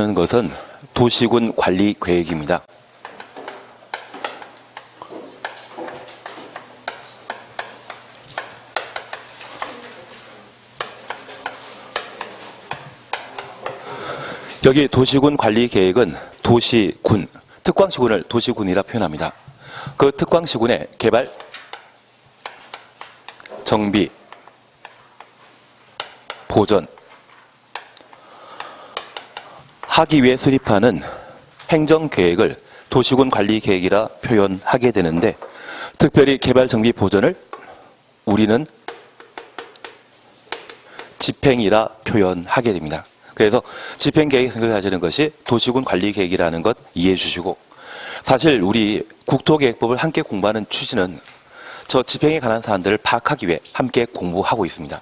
것은 도시군 관리 계획입니다. 여기 도시군 관리 계획은 도시군, 특광시군을 도시군이라 표현합니다. 그 특광시군의 개발, 정비, 보전, 하기 위해 수립하는 행정계획을 도시군 관리 계획이라 표현하게 되는데, 특별히 개발, 정비, 보전을 우리는 집행이라 표현하게 됩니다. 그래서 집행계획 생각하시는 것이 도시군 관리계획이라는 것 이해해 주시고, 사실 우리 국토계획법을 함께 공부하는 취지는 저 집행에 관한 사안들을 파악하기 위해 함께 공부하고 있습니다.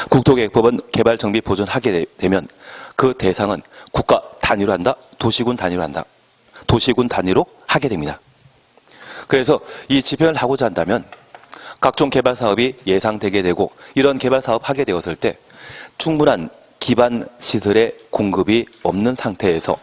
국토계획법은 개발, 정비, 보존하게 되면 그 대상은 국가 단위로 한다, 도시군 단위로 한다, 도시군 단위로 하게 됩니다. 그래서 이 집행을 하고자 한다면 각종 개발 사업이 예상되게 되고, 이런 개발 사업 하게 되었을 때 충분한 기반 시설의 공급이 없는 상태에서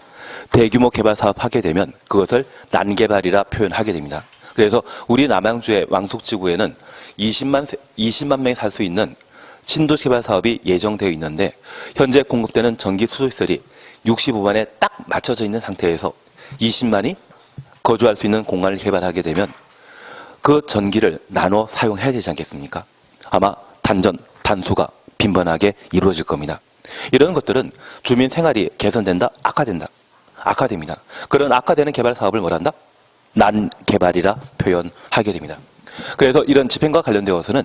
대규모 개발 사업 하게 되면 그것을 난개발이라 표현하게 됩니다. 그래서 우리 남양주의 왕숙지구에는 20만 명이 살 수 있는 신도시 개발 사업이 예정되어 있는데, 현재 공급되는 전기 수도시설이 65만에 딱 맞춰져 있는 상태에서 20만이 거주할 수 있는 공간을 개발하게 되면 그 전기를 나눠 사용해야 되지 않겠습니까? 아마 단전, 단수가 빈번하게 이루어질 겁니다. 이런 것들은 주민 생활이 개선된다, 악화된다, 악화됩니다. 그런 악화되는 개발 사업을 뭐란다? 난개발이라 표현하게 됩니다. 그래서 이런 집행과 관련되어서는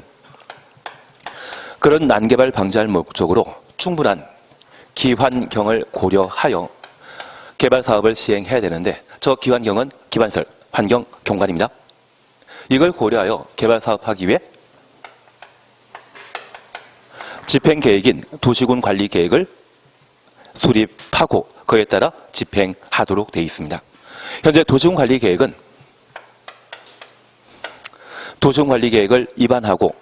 그런 난개발 방지할 목적으로 충분한 기환경을 고려하여 개발 사업을 시행해야 되는데, 저 기환경은 기반시설, 환경, 경관입니다. 이걸 고려하여 개발 사업하기 위해 집행계획인 도시군 관리계획을 수립하고 그에 따라 집행하도록 되어 있습니다. 현재 도시군 관리계획은 도시군 관리계획을 입안하고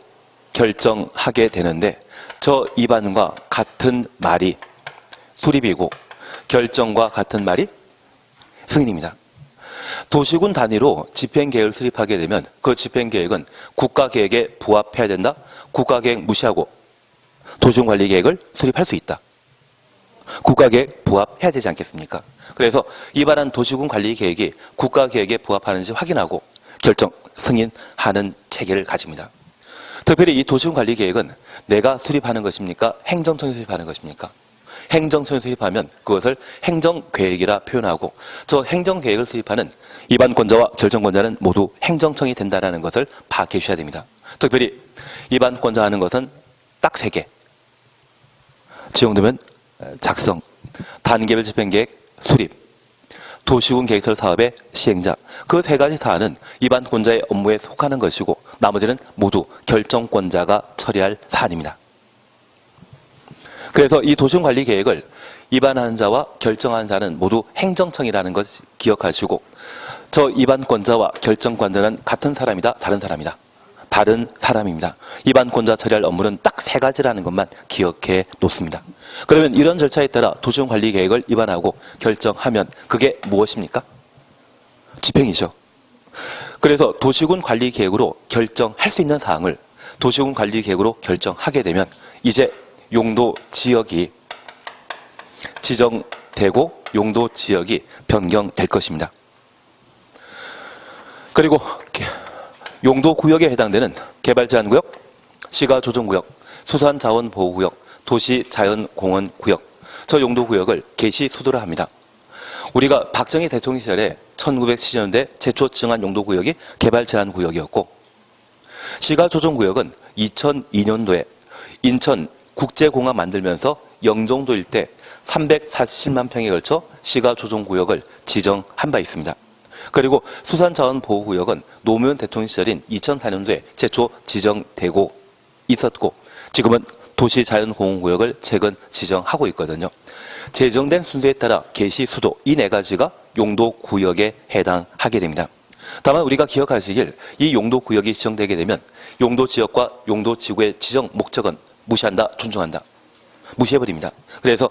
결정하게 되는데, 저 입안과 같은 말이 수립이고 결정과 같은 말이 승인입니다. 도시군 단위로 집행계획을 수립하게 되면 그 집행계획은 국가계획에 부합해야 된다, 국가계획 무시하고 도시군 관리계획을 수립할 수 있다. 국가계획 부합해야 되지 않겠습니까? 그래서 입안한 도시군 관리계획이 국가계획에 부합하는지 확인하고 결정, 승인하는 체계를 가집니다. 특별히 이 도시군 관리계획은 내가 수립하는 것입니까? 행정청이 수립하는 것입니까? 행정청이 수립하면 그것을 행정계획이라 표현하고, 저 행정계획을 수립하는 입안권자와 결정권자는 모두 행정청이 된다는 것을 파악해 주셔야 됩니다. 특별히 입안권자 하는 것은 딱 3개. 지정되면 작성, 단계별 집행계획 수립, 도시군 계획설 사업의 시행자, 그 3가지 사안은 입안권자의 업무에 속하는 것이고 나머지는 모두 결정권자가 처리할 사안입니다. 그래서 이 도시군 관리 계획을 입안하는 자와 결정하는 자는 모두 행정청이라는 것 기억하시고, 저 입안권자와 결정권자는 같은 사람이다, 다른 사람이다. 다른 사람입니다. 입안권자 처리할 업무는 딱 3가지라는 것만 기억해 놓습니다. 그러면 이런 절차에 따라 도시군 관리 계획을 입안하고 결정하면 그게 무엇입니까? 집행이죠. 그래서 도시군 관리 계획으로 결정할 수 있는 사항을 도시군 관리 계획으로 결정하게 되면 이제 용도 지역이 지정되고 용도 지역이 변경될 것입니다. 그리고 용도구역에 해당되는 개발제한구역, 시가조정구역, 수산자원보호구역, 도시자연공원구역, 저 용도구역을 개시 수도를 합니다. 우리가 박정희 대통령 시절에 1970년대 최초 지정한 용도구역이 개발제한구역이었고, 시가조정구역은 2002년도에 인천 국제공항 만들면서 영종도 일대 340만 평에 걸쳐 시가조정구역을 지정한 바 있습니다. 그리고 수산자원보호구역은 노무현 대통령 시절인 2004년도에 최초 지정되고 있었고, 지금은 도시자연공원구역을 최근 지정하고 있거든요. 제정된 순서에 따라 개시 수도 이 4가지가 용도구역에 해당하게 됩니다. 다만 우리가 기억하시길, 이 용도구역이 지정되게 되면 용도지역과 용도지구의 지정 목적은 무시한다, 존중한다. 무시해버립니다. 그래서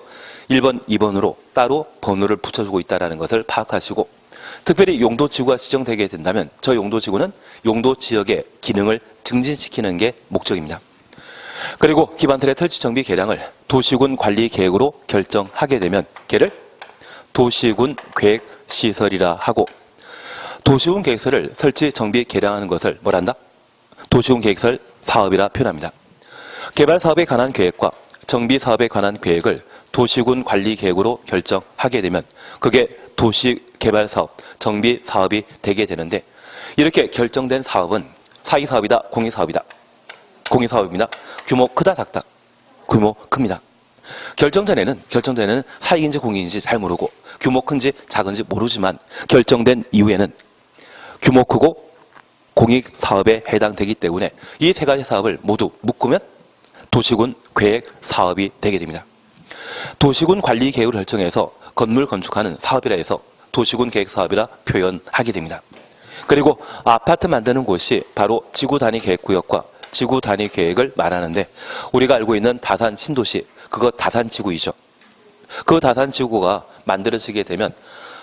1번, 2번으로 따로 번호를 붙여주고 있다는 것을 파악하시고 특별히 용도지구가 지정되게 된다면 저 용도지구는 용도지역의 기능을 증진시키는 게 목적입니다. 그리고 기반틀의 설치 정비 계량을 도시군 관리 계획으로 결정하게 되면 걔를 도시군 계획 시설이라 하고 도시군 계획서를 설치 정비 계량하는 것을 뭐란다? 도시군 계획설 사업이라 표현합니다. 개발 사업에 관한 계획과 정비 사업에 관한 계획을 도시군 관리 계획으로 결정하게 되면 그게 도시 개발 사업, 정비 사업이 되게 되는데 이렇게 결정된 사업은 사기 사업이다, 공익 사업이다. 공익 사업입니다. 규모 크다, 작다. 규모 큽니다. 결정 전에는 사익인지 공익인지 잘 모르고 규모 큰지 작은지 모르지만 결정된 이후에는 규모 크고 공익 사업에 해당되기 때문에 이 세 가지 사업을 모두 묶으면 도시군 계획 사업이 되게 됩니다. 도시군 관리 계획을 결정해서 건물 건축하는 사업이라 해서 도시군 계획 사업이라 표현하게 됩니다. 그리고 아파트 만드는 곳이 바로 지구 단위 계획 구역과 지구 단위 계획을 말하는데 우리가 알고 있는 다산 신도시, 그거 다산 지구이죠. 그 다산 지구가 만들어지게 되면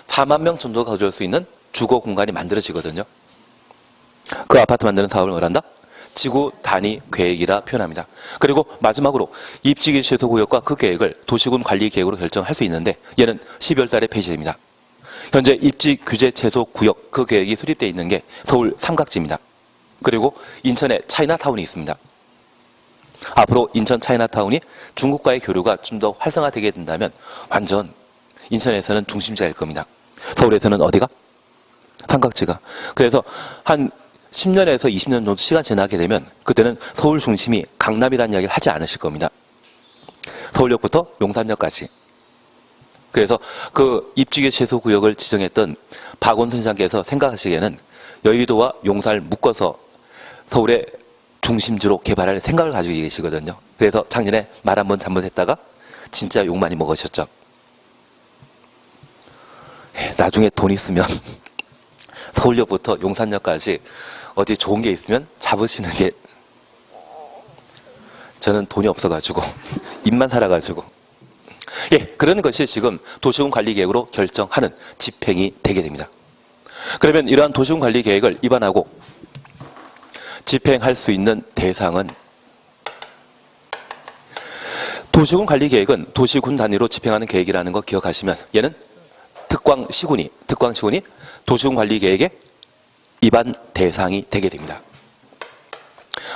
4만 명 정도가 거주할 수 있는 주거 공간이 만들어지거든요. 그 아파트 만드는 사업을 뭐란다? 지구 단위 계획이라 표현합니다. 그리고 마지막으로 입지규제 최소 구역과 그 계획을 도시군 관리 계획으로 결정할 수 있는데 얘는 12월 달에 폐지됩니다. 현재 입지규제 최소 구역 그 계획이 수립되어 있는 게 서울 삼각지입니다. 그리고 인천에 차이나타운이 있습니다. 앞으로 인천 차이나타운이 중국과의 교류가 좀 더 활성화되게 된다면 완전 인천에서는 중심지가 될 겁니다. 서울에서는 어디가? 삼각지가. 그래서 한 10년에서 20년 정도 시간 지나게 되면 그때는 서울 중심이 강남이라는 이야기를 하지 않으실 겁니다. 서울역부터 용산역까지. 그래서 그 입지규제 최소 구역을 지정했던 박원순 시장께서 생각하시기에는 여의도와 용산을 묶어서 서울의 중심지로 개발할 생각을 가지고 계시거든요. 그래서 작년에 말 한번 잘못했다가 진짜 욕 많이 먹으셨죠. 나중에 돈 있으면 서울역부터 용산역까지 어디 좋은 게 있으면 잡으시는 게 저는 돈이 없어가지고 입만 살아가지고 그런 것이 지금 도시군 관리 계획으로 결정하는 집행이 되게 됩니다. 그러면 이러한 도시군 관리 계획을 입안하고 집행할 수 있는 대상은 도시군 관리 계획은 도시군 단위로 집행하는 계획이라는 거 기억하시면 얘는 특광시군이 도시군 관리 계획의 입안 대상이 되게 됩니다.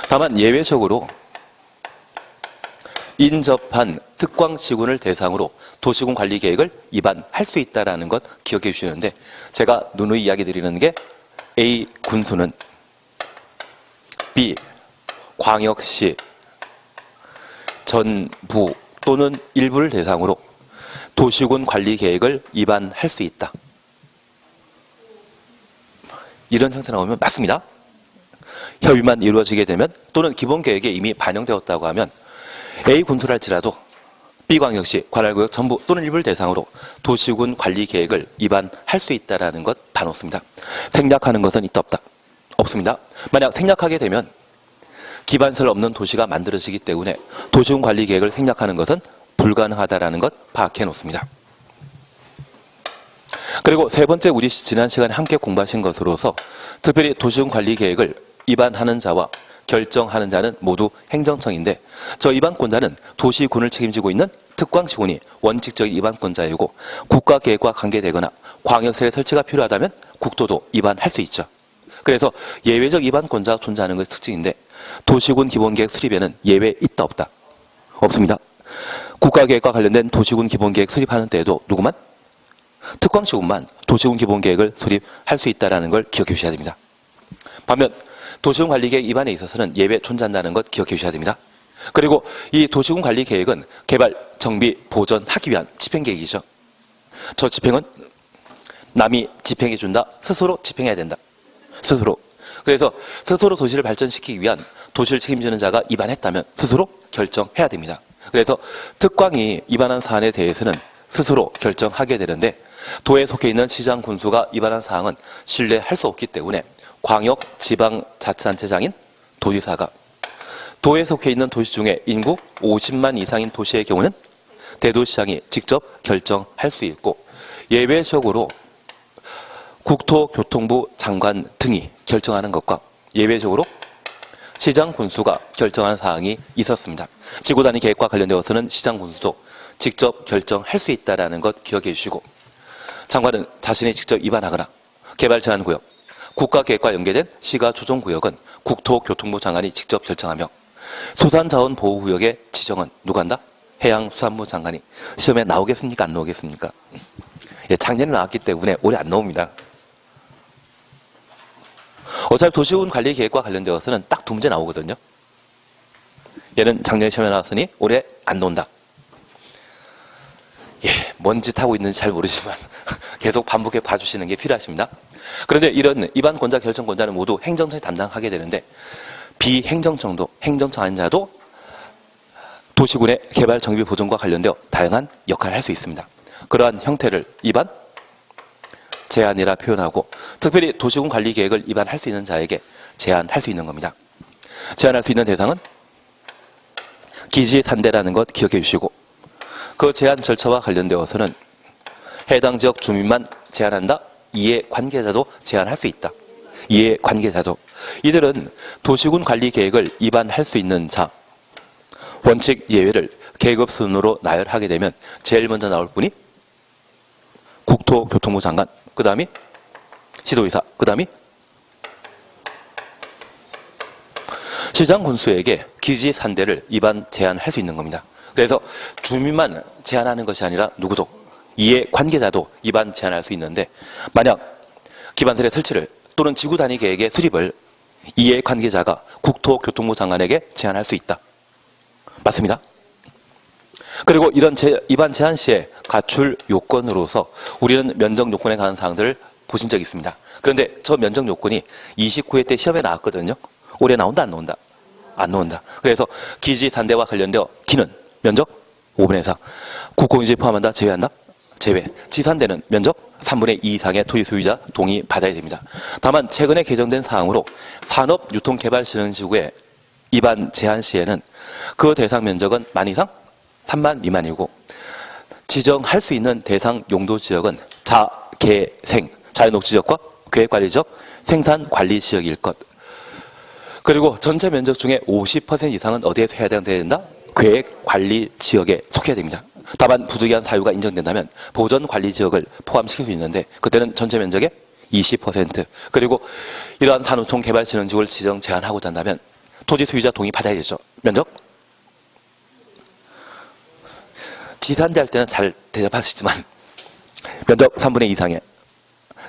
다만 예외적으로 인접한 특광시군을 대상으로 도시군 관리 계획을 입안할 수 있다는 것 기억해 주시는데 제가 누누이 이야기 드리는 게 A 군수는 B 광역시 전부 또는 일부를 대상으로 도시군 관리 계획을 입안할 수 있다. 이런 형태 나오면 맞습니다. 협의만 이루어지게 되면 또는 기본 계획에 이미 반영되었다고 하면 A 군수를 할지라도 B 광역시 관할구역 전부 또는 일부를 대상으로 도시군 관리 계획을 입안할 수 있다는 것 봐놓습니다. 생략하는 것은 있다 없다? 없습니다. 만약 생략하게 되면 기반설 없는 도시가 만들어지기 때문에 도시군 관리 계획을 생략하는 것은 불가능하다는 것 파악해 놓습니다. 그리고 세 번째 우리 지난 시간에 함께 공부하신 것으로서 특별히 도시군 관리 계획을 입안하는 자와 결정하는 자는 모두 행정청인데 저 입안권자는 도시군을 책임지고 있는 특광시군이 원칙적인 입안권자이고 국가계획과 관계되거나 광역세례 설치가 필요하다면 국토도 입안할 수 있죠. 그래서 예외적 입안권자가 존재하는 것이 특징인데 도시군 기본계획 수립에는 예외 있다 없다? 없습니다. 국가계획과 관련된 도시군 기본계획 수립하는 때에도 누구만? 특광시군만 도시군 기본계획을 수립할 수 있다는 걸 기억해 주셔야 됩니다. 반면 도시군 관리계획 입안에 있어서는 예외 존재한다는 것 기억해 주셔야 됩니다. 그리고 이 도시군 관리계획은 개발, 정비, 보전하기 위한 집행계획이죠. 저 집행은 남이 집행해 준다. 스스로 집행해야 된다. 스스로. 그래서 스스로 도시를 발전시키기 위한 도시를 책임지는 자가 입안했다면 스스로 결정해야 됩니다. 그래서 특광이 입안한 사안에 대해서는 스스로 결정하게 되는데 도에 속해 있는 시장 군수가 입안한 사항은 신뢰할 수 없기 때문에 광역 지방자치단체장인 도지사가 도에 속해 있는 도시 중에 인구 50만 이상인 도시의 경우는 대도시장이 직접 결정할 수 있고, 예외적으로 국토교통부 장관 등이 결정하는 것과 예외적으로 시장 군수가 결정하는 사항이 있었습니다. 지구단위 계획과 관련되어서는 시장 군수도 직접 결정할 수 있다는 것 기억해 주시고, 장관은 자신이 직접 위반하거나 개발 제한 구역, 국가계획과 연계된 시가 조정 구역은 국토교통부 장관이 직접 결정하며, 수산자원 보호구역의 지정은 누가 한다? 해양수산부 장관이. 시험에 나오겠습니까? 안 나오겠습니까? 예, 작년에 나왔기 때문에 올해 안 나옵니다. 어차피 도시군 관리 계획과 관련되어서는 딱 두 문제 나오거든요. 얘는 작년에 시험에 나왔으니 올해 안 나온다. 예, 뭔 짓 하고 있는지 잘 모르지만 계속 반복해 봐주시는 게 필요하십니다. 그런데 이런 입안권자, 결정권자는 모두 행정청이 담당하게 되는데, 비행정청도, 행정청 아닌 자도 도시군의 개발 정비 보존과 관련되어 다양한 역할을 할 수 있습니다. 그러한 형태를 입안 제한이라 표현하고, 특별히 도시군 관리 계획을 입안할 수 있는 자에게 제한할 수 있는 겁니다. 제한할 수 있는 대상은 기지산대라는 것 기억해 주시고, 그 제한 절차와 관련되어서는 해당 지역 주민만 제한한다, 이해관계자도 제한할 수 있다. 이해관계자도. 이들은 도시군 관리 계획을 입안할 수 있는 자, 원칙 예외를 계급 순으로 나열하게 되면 제일 먼저 나올 분이 국토교통부 장관, 그 다음이 시도의사, 그 다음이 시장 군수에게 기지 산대를 입안 제한할 수 있는 겁니다. 그래서 주민만 제한하는 것이 아니라 누구도, 이해 관계자도 입안 제한할 수 있는데, 만약 기반설의 설치를 또는 지구 단위 계획의 수립을 이해 관계자가 국토교통부 장관에게 제한할 수 있다. 맞습니다. 그리고 이런 입안 제한 시에 갖출 요건으로서 우리는 면적 요건에 관한 사항들을 보신 적이 있습니다. 그런데 저 면적 요건이 29회 때 시험에 나왔거든요. 올해 나온다, 안 나온다? 안 나온다. 그래서 기지 산대와 관련되어 기는 면적 5분의 4, 국공유지 포함한다, 제외한다? 제외. 지산대는 면적 3분의 2 이상의 토지 소유자 동의 받아야 됩니다. 다만 최근에 개정된 사항으로 산업유통개발진흥지구의 입안 제한 시에는 그 대상 면적은 10,000 이상 3만 미만이고, 지정할 수 있는 대상 용도 지역은 자개생, 자연녹지지역과 계획관리지역, 생산관리지역일 것. 그리고 전체 면적 중에 50% 이상은 어디에서 해야 된다? 계획관리지역에 속해야 됩니다. 다만 부득이한 사유가 인정된다면 보전관리지역을 포함시킬 수 있는데, 그때는 전체 면적의 20%, 그리고 이러한 산업통 개발진흥지구를 지정 제한하고자 한다면 토지 소유자 동의 받아야 되죠. 면적? 지산대 할 때는 잘 대답하시지만 면적 3분의 2 이상의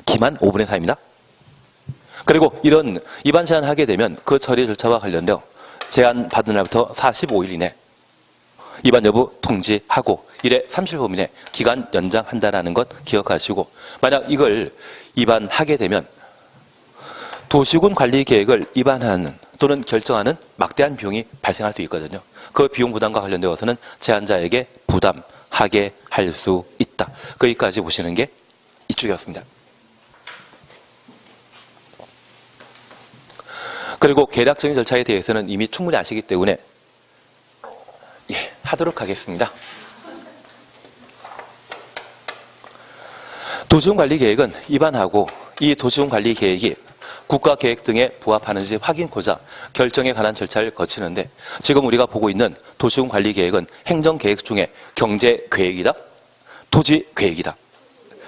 기만 5분의 4입니다. 그리고 이런 입안 제한하게 되면 그 처리 절차와 관련되어 제한 받은 날부터 45일 이내 입안 여부 통지하고 1회 30일 이내 기간 연장한다는 것 기억하시고, 만약 이걸 입안하게 되면 도시군 관리 계획을 입안하는 또는 결정하는 막대한 비용이 발생할 수 있거든요. 그 비용 부담과 관련되어서는 제한자에게 부담하게 할 수 있다. 거기까지 보시는 게 이쪽이었습니다. 그리고 계략적인 절차에 대해서는 이미 충분히 아시기 때문에 하도록 하겠습니다. 도시군관리계획은 입안하고, 이 도시군관리계획이 국가계획 등에 부합하는지 확인코자 결정에 관한 절차를 거치는데, 지금 우리가 보고 있는 도시군관리계획은 행정계획 중에 경제계획이다, 토지계획이다.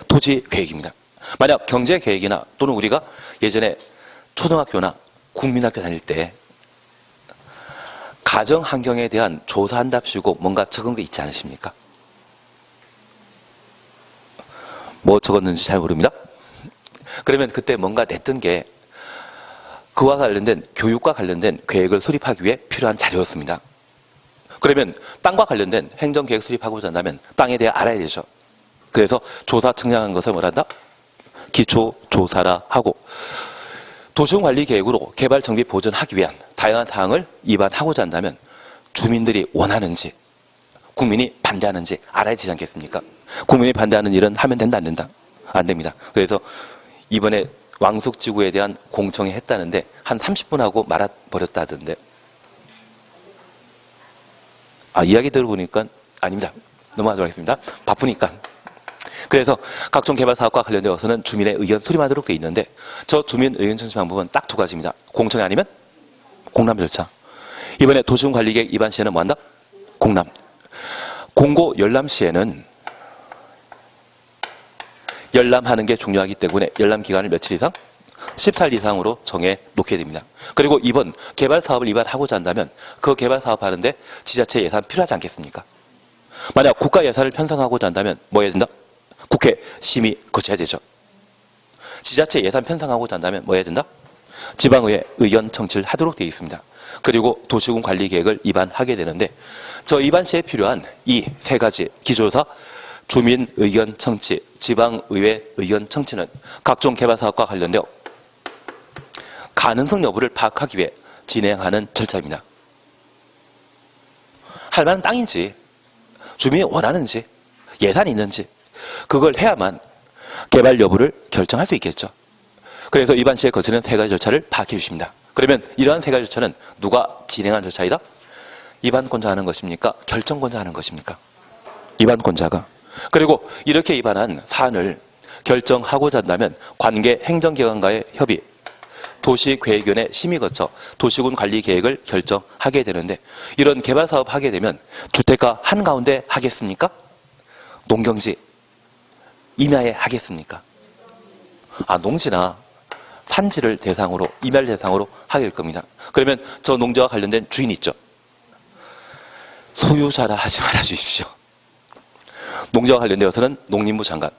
토지계획입니다. 만약 경제계획이나 또는 우리가 예전에 초등학교나 국민학교 다닐 때 가정환경에 대한 조사한답시고 뭔가 적은 거 있지 않으십니까? 뭐 적었는지 잘 모릅니다. 그러면 그때 뭔가 냈던 게 그와 관련된, 교육과 관련된 계획을 수립하기 위해 필요한 자료였습니다. 그러면 땅과 관련된 행정계획 수립하고자 한다면 땅에 대해 알아야 되죠. 그래서 조사 측량한 것을 뭐란다? 기초조사라 하고, 도시군관리계획으로 개발 정비 보존하기 위한 다양한 사항을 입안하고자 한다면 주민들이 원하는지, 국민이 반대하는지 알아야 되지 않겠습니까? 국민이 반대하는 일은 하면 된다, 안 된다? 안 됩니다. 그래서 이번에 왕숙지구에 대한 공청회 했다는데 한 30분 하고 말아버렸다던데, 이야기 들어보니까 아닙니다. 넘어가도록 하겠습니다. 바쁘니까. 그래서 각종 개발 사업과 관련되어서는 주민의 의견 수렴하도록 되어 있는데 저 주민 의견 청취 방법은 딱 두 가지입니다. 공청회 아니면 공람 절차. 이번에 도시군관리계획 입안 시에는 뭐한다? 공람. 공고 열람 시에는 열람하는 게 중요하기 때문에 열람 기간을 며칠 이상? 14일 이상으로 정해 놓게 됩니다. 그리고 이번 개발 사업을 입안하고자 한다면 그 개발 사업 하는데 지자체 예산 필요하지 않겠습니까? 만약 국가 예산을 편성하고자 한다면 뭐 해야 된다? 국회 심의 거쳐야 되죠. 지자체 예산 편성하고자 한다면 뭐 해야 된다? 지방의회 의견 청취를 하도록 되어 있습니다. 그리고 도시군 관리 계획을 입안하게 되는데 저 입안 시에 필요한 이 세 가지 기초조사, 주민 의견 청취, 지방의회 의견 청취는 각종 개발 사업과 관련되어 가능성 여부를 파악하기 위해 진행하는 절차입니다. 할 만한 땅인지, 주민이 원하는지, 예산이 있는지 그걸 해야만 개발 여부를 결정할 수 있겠죠. 그래서 입안 시에 거치는 세 가지 절차를 파악해 주십니다. 그러면 이러한 세 가지 절차는 누가 진행한 절차이다? 입안권자 하는 것입니까? 결정권자 하는 것입니까? 입안권자가. 그리고 이렇게 입안한 사안을 결정하고자 한다면 관계 행정기관과의 협의, 도시계획위원회 심의 거쳐 도시군 관리 계획을 결정하게 되는데 이런 개발 사업 하게 되면 주택가 한가운데 하겠습니까? 농경지 임야에 하겠습니까? 농지나 산지를 대상으로 임야를 대상으로 하게 될 겁니다. 그러면 저 농지와 관련된 주인이 있죠. 소유자라 하지 말아 주십시오. 농지와 관련되어서는 농림부 장관,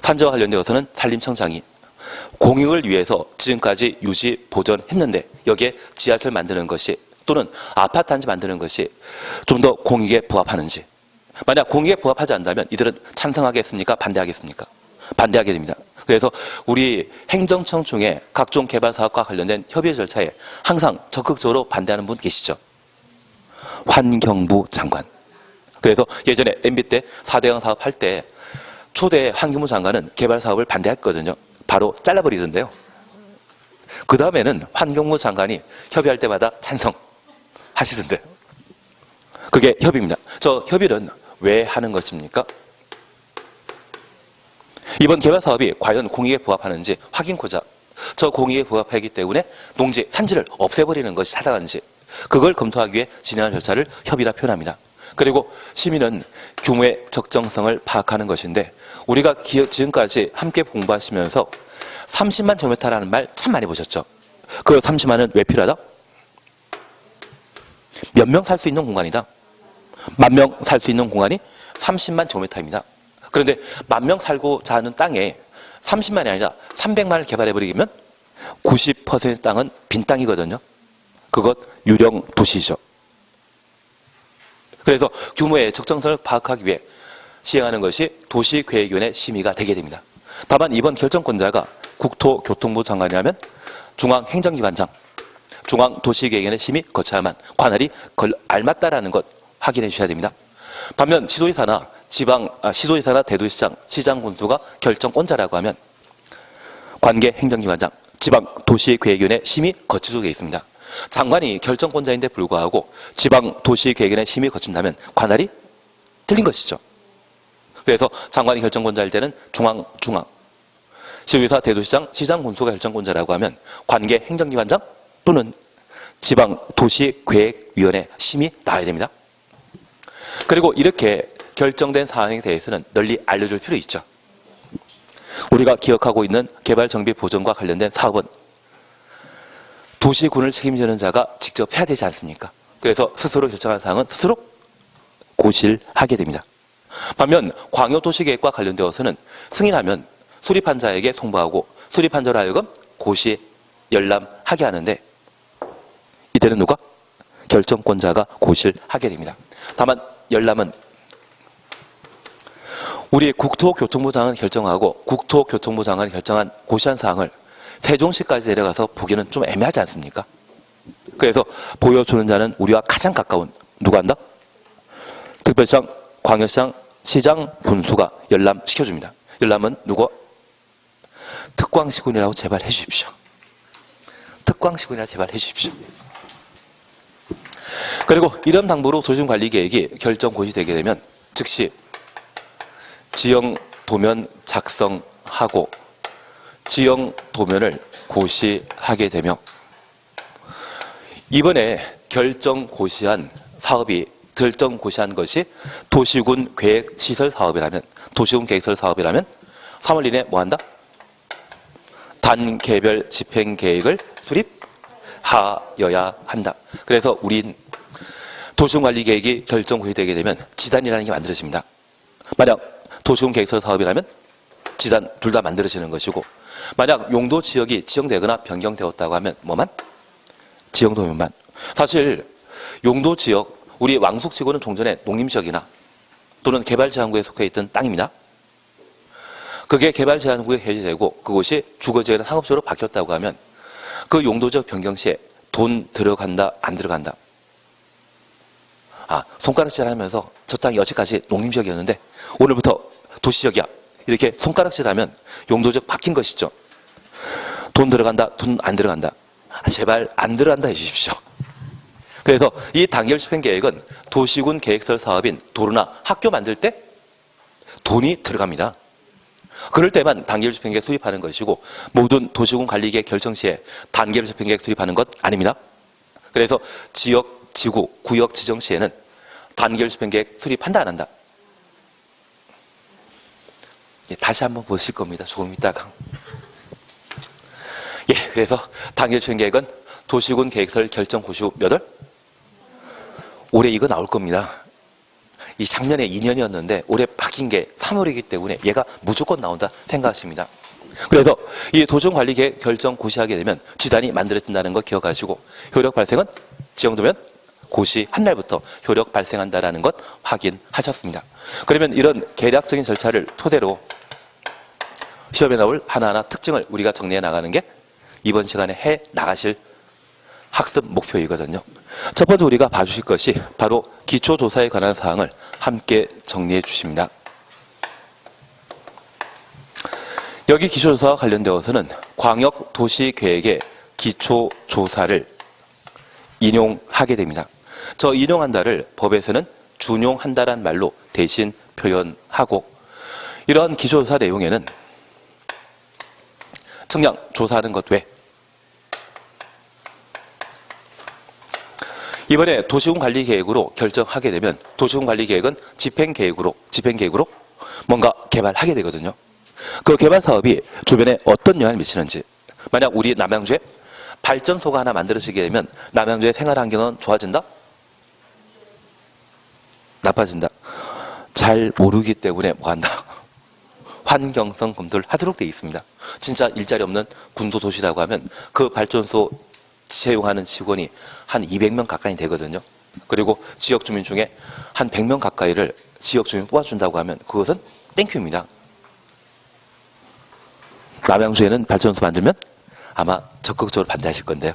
산지와 관련되어서는 산림청장이 공익을 위해서 지금까지 유지 보존했는데 여기에 지하철 만드는 것이 또는 아파트 단지 만드는 것이 좀 더 공익에 부합하는지, 만약 공익에 부합하지 않는다면 이들은 찬성하겠습니까? 반대하겠습니까? 반대하게 됩니다. 그래서 우리 행정청 중에 각종 개발 사업과 관련된 협의 절차에 항상 적극적으로 반대하는 분 계시죠? 환경부 장관. 그래서 예전에 MB 때 4대강 사업 할 때 초대 환경부 장관은 개발 사업을 반대했거든요. 바로 잘라버리던데요. 그 다음에는 환경부 장관이 협의할 때마다 찬성하시던데. 그게 협의입니다. 저 협의는 왜 하는 것입니까? 이번 개발 사업이 과연 공익에 부합하는지 확인코자 저 공익에 부합하기 때문에 농지, 산지를 없애버리는 것이 타당한지 그걸 검토하기 위해 진행한 절차를 협의라 표현합니다. 그리고 심의는 규모의 적정성을 파악하는 것인데 우리가 지금까지 함께 공부하시면서 30만 제곱미터라는 말 참 많이 보셨죠? 그 30만은 왜 필요하다? 몇 명 살 수 있는 공간이다. 10,000명 살 수 있는 공간이 30만 제곱미터입니다. 그런데 10,000명 살고자 하는 땅에 30만이 아니라 300만을 개발해버리면 90% 땅은 빈 땅이거든요. 그것 유령 도시죠. 그래서 규모의 적정성을 파악하기 위해 시행하는 것이 도시계획위원회 심의가 되게 됩니다. 다만 이번 결정권자가 국토교통부 장관이라면 중앙행정기관장, 중앙도시계획위원회 심의 거쳐야만 관할이 알맞다라는 것 확인해 주셔야 됩니다. 반면 시도지사나 시도지사나 대도시장, 시장 군수가 결정권자라고 하면 관계 행정기관장, 지방도시계획위원회 심의 거치도록 되어 있습니다. 장관이 결정권자인데 불구하고 지방도시계획위원회 심의 거친다면 관할이 틀린 것이죠. 그래서 장관이 결정권자일 때는 중앙, 시도지사, 대도시장, 시장 군수가 결정권자라고 하면 관계 행정기관장 또는 지방도시계획위원회 심의 나와야 됩니다. 그리고 이렇게 결정된 사항에 대해서는 널리 알려줄 필요 있죠. 우리가 기억하고 있는 개발정비 보전과 관련된 사업은 도시군을 책임지는 자가 직접 해야 되지 않습니까? 그래서 스스로 결정한 사항은 스스로 고실하게 됩니다. 반면 광역도시계획과 관련되어서는 승인하면 수립한 자에게 통보하고 수립한 자로 하여금 고시, 열람하게 하는데 이때는 누가? 결정권자가 고실하게 됩니다. 다만 열람은 우리 국토교통부 장관이 결정하고 국토교통부 장관이 결정한 고시한 사항을 세종시까지 내려가서 보기는 좀 애매하지 않습니까? 그래서 보여주는 자는 우리와 가장 가까운 누가 한다? 특별시장, 광역시장, 시장, 군수가 열람시켜줍니다. 열람은 누구? 특광시군이라고 제발 해주십시오. 특광시군이라고 제발 해주십시오. 그리고 이런 방법으로 도시군관리계획이 결정 고시되게 되면 즉시 지형도면 작성하고 지형도면을 고시하게 되며 이번에 결정 고시한 것이 도시군 계획시설 사업이라면 3월 이내에 뭐한다? 단계별 집행계획을 수립하여야 한다. 그래서 우린 도시군관리계획이 결정 고시되게 되면 지단이라는 게 만들어집니다. 만약 도시군계획시설 사업이라면 지단 둘 다 만들어지는 것이고, 만약 용도지역이 지정되거나 변경되었다고 하면 뭐만? 지형도면만. 사실 용도지역, 우리 왕숙지구는 종전에 농림지역이나 또는 개발제한구에 속해 있던 땅입니다. 그게 개발제한구에 해제되고 그곳이 주거지역이나 상업지역으로 바뀌었다고 하면 그 용도지역 변경 시에 돈 들어간다, 안 들어간다? 손가락질 하면서 저 땅이 여지까지 농림지역이었는데 오늘부터 도시지역이야, 이렇게 손가락질 하면 용도지역 바뀐 것이죠. 돈 들어간다, 돈 안 들어간다? 제발 안 들어간다 해주십시오. 그래서 이 단계별 집행계획은 도시군 계획설 사업인 도로나 학교 만들 때 돈이 들어갑니다. 그럴 때만 단계별 집행계획 수립하는 것이고, 모든 도시군 관리계획 결정 시에 단계별 집행계획 수립하는 것 아닙니다. 그래서 지역, 지구, 구역 지정 시에는 단계별 집행계획 수립한다, 안 한다? 다시 한번 보실 겁니다. 조금 있다가. 그래서 단계별 집행계획은 도시군 계획설 결정 고시 후 몇 월? 올해 이거 나올 겁니다. 이 작년에 2년이었는데 올해 바뀐 게 3월이기 때문에 얘가 무조건 나온다 생각하십니다. 그래서 이 도시군관리계획 결정 고시하게 되면 지단이 만들어진다는 거 기억하시고, 효력 발생은 지정도면 고시한 날부터 효력 발생한다는 것 확인하셨습니다. 그러면 이런 계략적인 절차를 토대로 시험에 나올 하나하나 특징을 우리가 정리해 나가는 게 이번 시간에 해 나가실 학습 목표이거든요. 첫 번째 우리가 봐주실 것이 바로 기초조사에 관한 사항을 함께 정리해 주십니다. 여기 기초조사와 관련되어서는 광역도시계획의 기초조사를 인용하게 됩니다. 저 인용한다를 법에서는 준용한다란 말로 대신 표현하고, 이러한 기초조사 내용에는 청량 조사하는 것 외 이번에 도시군관리계획으로 결정하게 되면 도시군관리계획은 집행계획으로 뭔가 개발하게 되거든요. 그 개발 사업이 주변에 어떤 영향을 미치는지, 만약 우리 남양주에 발전소가 하나 만들어지게 되면 남양주의 생활환경은 좋아진다? 나빠진다? 잘 모르기 때문에 뭐한다? 환경성 검토를 하도록 되어 있습니다. 진짜 일자리 없는 군도도시라고 하면 그 발전소 채용하는 직원이 한 200명 가까이 되거든요. 그리고 지역 주민 중에 한 100명 가까이를 지역 주민 뽑아준다고 하면 그것은 땡큐입니다. 남양주에는 발전소 만들면 아마 적극적으로 반대하실 건데요.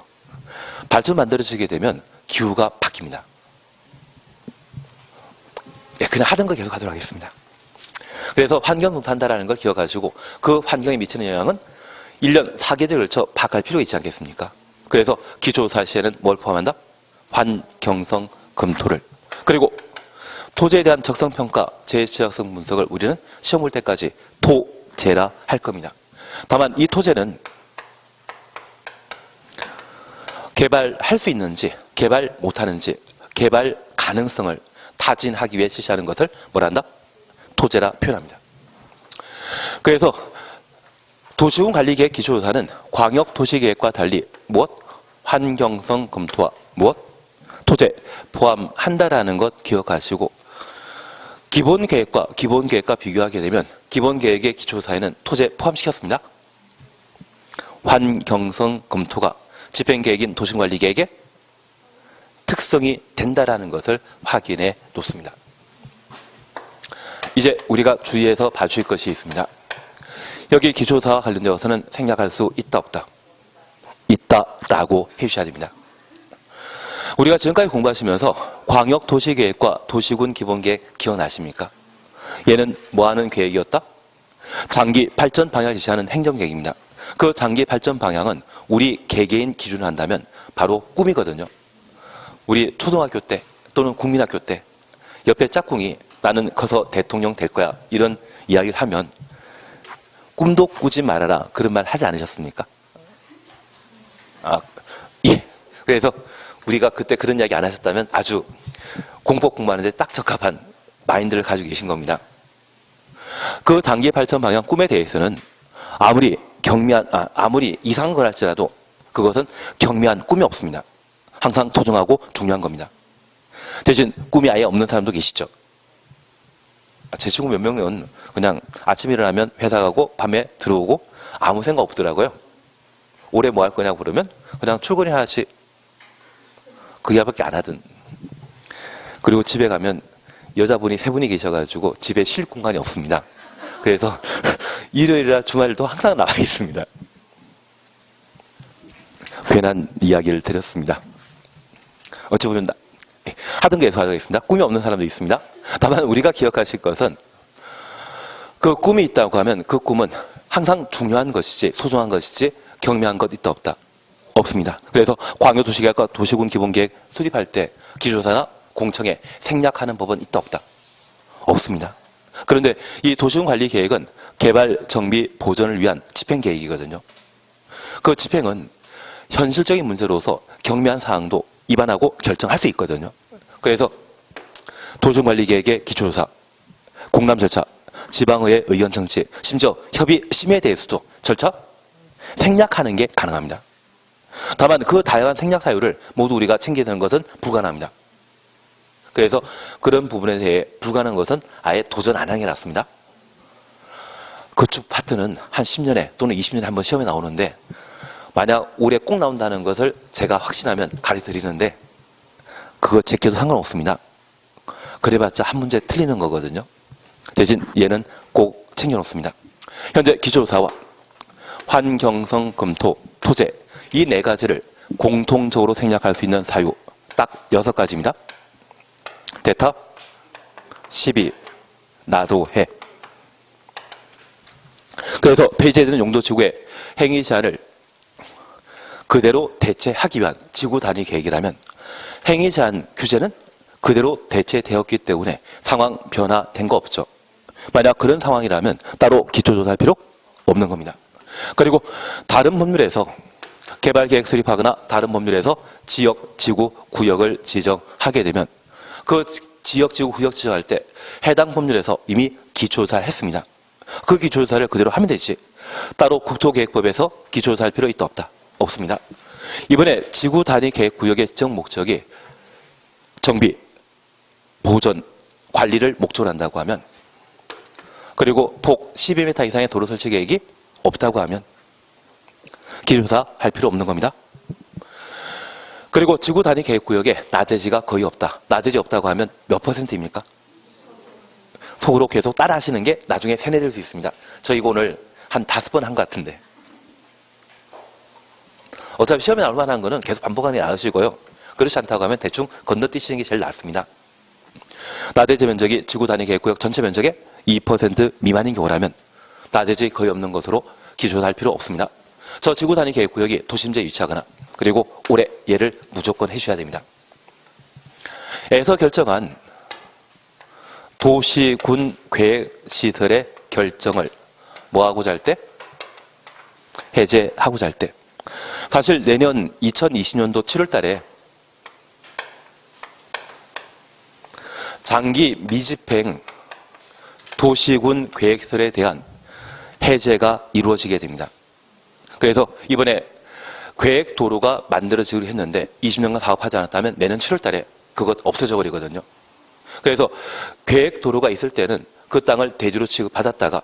발전소 만들어지게 되면 기후가 바뀝니다. 그냥 하던 거 계속 하도록 하겠습니다. 그래서 환경검토 한다는 걸 기억하시고, 그 환경에 미치는 영향은 1년 4계절에 걸쳐 파악할 필요가 있지 않겠습니까? 그래서 기초조사 시에는 뭘 포함한다? 환경성 검토를. 그리고 토지에 대한 적성평가, 재해취약성 분석을 우리는 시험 볼 때까지 토재라 할 겁니다. 다만 이 토재는 개발할 수 있는지, 개발 못하는지, 개발 가능성을 타진하기 위해 실시하는 것을 뭐라 한다? 토재라 표현합니다. 그래서 도시군관리계획 기초조사는 광역도시계획과 달리 무엇? 환경성 검토와 무엇? 토재 포함한다라는 것 기억하시고, 기본계획과 비교하게 되면 기본계획의 기초조사에는 토재 포함시켰습니다. 환경성 검토가 집행계획인 도시군관리계획의 특성이 된다라는 것을 확인해 놓습니다. 이제 우리가 주의해서 봐주실 것이 있습니다. 여기 기초조사와 관련되어서는 생략할 수 있다, 없다? 있다라고 해주셔야 됩니다. 우리가 지금까지 공부하시면서 광역도시계획과 도시군 기본계획 기억나십니까? 얘는 뭐하는 계획이었다? 장기 발전 방향을 지시하는 행정계획입니다. 그 장기 발전 방향은 우리 개개인 기준으로 한다면 바로 꿈이거든요. 우리 초등학교 때 또는 국민학교 때 옆에 짝꿍이 나는 커서 대통령 될 거야 이런 이야기를 하면 꿈도 꾸지 말아라 그런 말 하지 않으셨습니까? 예. 그래서 우리가 그때 그런 이야기 안 하셨다면 아주 공부하는데 딱 적합한 마인드를 가지고 계신 겁니다. 그 장기 발전 방향 꿈에 대해서는 아무리 이상한 걸 할지라도 그것은 경미한 꿈이 없습니다. 항상 소중하고 중요한 겁니다. 대신 꿈이 아예 없는 사람도 계시죠. 제 친구 몇 명은 그냥 아침 일어나면 회사 가고 밤에 들어오고 아무 생각 없더라고요. 올해 뭐 할 거냐고 그러면 그냥 출근이나 하지 그 이야기밖에 안 하든. 그리고 집에 가면 여자분이 3분이 계셔가지고 집에 쉴 공간이 없습니다. 그래서 일요일이나 주말도 항상 나와 있습니다. 괜한 이야기를 드렸습니다. 어찌 보면 하던 게 계속하겠습니다. 꿈이 없는 사람도 있습니다. 다만 우리가 기억하실 것은 그 꿈이 있다고 하면 그 꿈은 항상 중요한 것이지 소중한 것이지 경미한 것 있다 없다 없습니다. 그래서 광역도시계획과 도시군 기본계획 수립할 때 기조사나 공청회 생략하는 법은 있다 없다 없습니다. 그런데 이 도시군 관리 계획은 개발, 정비, 보전을 위한 집행계획이거든요. 그 집행은 현실적인 문제로서 경미한 사항도 입안하고 결정할 수 있거든요. 그래서 도시군관리계획의 기초조사, 공람 절차, 지방의회 의견 청취, 심지어 협의 심의에 대해서도 절차 생략하는 게 가능합니다. 다만 그 다양한 생략 사유를 모두 우리가 챙겨야 되는 것은 불가능합니다. 그래서 그런 부분에 대해 불가능한 것은 아예 도전 안 하는 게 낫습니다. 그쪽 파트는 한 10년에 또는 20년에 한 번 시험에 나오는데 만약 올해 꼭 나온다는 것을 제가 확신하면 가르쳐드리는데 그거 제껴도 상관없습니다. 그래봤자 한 문제 틀리는 거거든요. 대신 얘는 꼭 챙겨놓습니다. 현재 기초조사와 환경성 검토, 토제 이 4가지를 공통적으로 생략할 수 있는 사유 딱 6가지입니다. 대타, 시비, 나도 해. 그래서 폐지해야 되는 용도지구의 행위 제한을 그대로 대체하기 위한 지구 단위 계획이라면 행위 제한 규제는 그대로 대체되었기 때문에 상황 변화된 거 없죠. 만약 그런 상황이라면 따로 기초조사할 필요 없는 겁니다. 그리고 다른 법률에서 개발계획 수립하거나 다른 법률에서 지역, 지구, 구역을 지정하게 되면 그 지역, 지구, 구역 지정할 때 해당 법률에서 이미 기초조사를 했습니다. 그 기초조사를 그대로 하면 되지 따로 국토계획법에서 기초조사할 필요 있다 없다 없습니다. 이번에 지구 단위 계획 구역의 지정 목적이 정비, 보전, 관리를 목적으로 한다고 하면 그리고 폭 12m 이상의 도로 설치 계획이 없다고 하면 기초조사 할 필요 없는 겁니다. 그리고 지구 단위 계획 구역에 나대지가 거의 없다. 나대지 없다고 하면 몇 %입니까? 속으로 계속 따라 하시는 게 나중에 세뇌될 수 있습니다. 저 이거 오늘 한 5번 한 것 같은데. 어차피 시험에 나올 만한 거는 계속 반복하는 게 나으시고요. 그렇지 않다고 하면 대충 건너뛰시는 게 제일 낫습니다. 나대지 면적이 지구 단위 계획구역 전체 면적의 2% 미만인 경우라면 나대지 거의 없는 것으로 기초할 필요 없습니다. 저 지구 단위 계획구역이 도심지에 위치하거나 그리고 올해 얘를 무조건 해주셔야 됩니다. 에서 결정한 도시군 계획시설의 결정을 뭐하고자 할 때? 해제하고자 할 때. 사실 내년 2020년도 7월 달에 장기 미집행 도시군 계획시설에 대한 해제가 이루어지게 됩니다. 그래서 이번에 계획도로가 만들어지기로 했는데 20년간 사업하지 않았다면 내년 7월 달에 그것 없어져 버리거든요. 그래서 계획도로가 있을 때는 그 땅을 대지로 취급받았다가